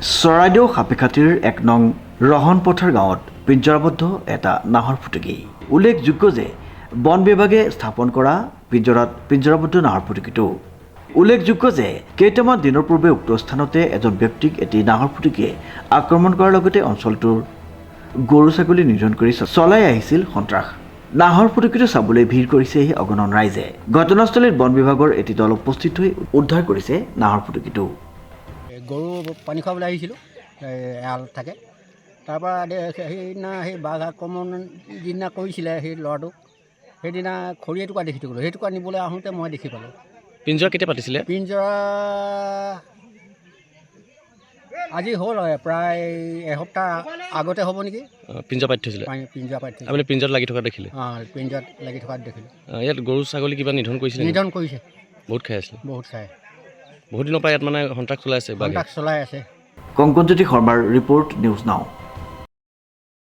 চৰাইদেউ সাপেখাতিৰ ১ নং ৰহনপথাৰ গাঁৱত পিঞ্জৰাবদ্ধ এটা নাহৰ ফুটুকী। উল্লেখযোগ্য যে বন বিভাগে স্থাপন কৰা পিঞ্জৰাবদ্ধ নাহৰ ফুটুকীটো। উল্লেখযোগ্য যে কেইটামান দিনৰ পূৰ্বে উক্ত স্থানতে এজন ব্যক্তিক এটি নাহৰ ফুটুকীয়ে আক্ৰমণ কৰাৰ লগতে অঞ্চলটোৰ গৰু ছাগলী নিধন কৰি চলাই আহিছিল সন্ত্ৰাস। নাহৰ ফুটুকীটো চাবলৈ ভিৰ কৰিছে অগণন ৰাইজে। ঘটনাস্থলীত বন বিভাগৰ এটি দল উপস্থিত হৈ উদ্ধাৰ কৰিছে নাহৰ ফুটুকীটো। গৰু পানী খুৱাবলৈ আহিছিলোঁ, এৰাল থাকে। তাৰপৰা সেইদিনা সেই বাঘ আক্ৰমণ যিদিনা কৰিছিলে সেই ল'ৰাটোক, সেইদিনা খৰি এটুকুৰা দেখি থাকিলোঁ। সেইটুকুৰা নিবলৈ আহোঁতে মই দেখি পালোঁ। পিঞ্জৰা কেতিয়া পাতিছিলে? পিঞ্জৰা আজি হ'ল প্ৰায় এসপ্তাহ আগতে হ'ব নেকি। পিঞ্জৰা পাতি থৈছিলে? পিঞ্জৰা পাতি থৈছিলে। আপুনি পিঞ্জৰাত লাগি থকা দেখিলে? পিঞ্জৰাত লাগি থকা দেখিলোঁ। ইয়াত গৰু ছাগলী কিবা নিধন কৰিছিলে? নিধন কৰিছে, বহুত খাই আছিলে। বহুত খাই, বহুত দিনৰ পৰা ইয়াত মানে সন্ত্ৰাস চলাই আছে। সন্ত্ৰাস চলাই আছে। কংকনজ্যোতি শৰ্মাৰ ৰিপৰ্ট, নিউজ নাও।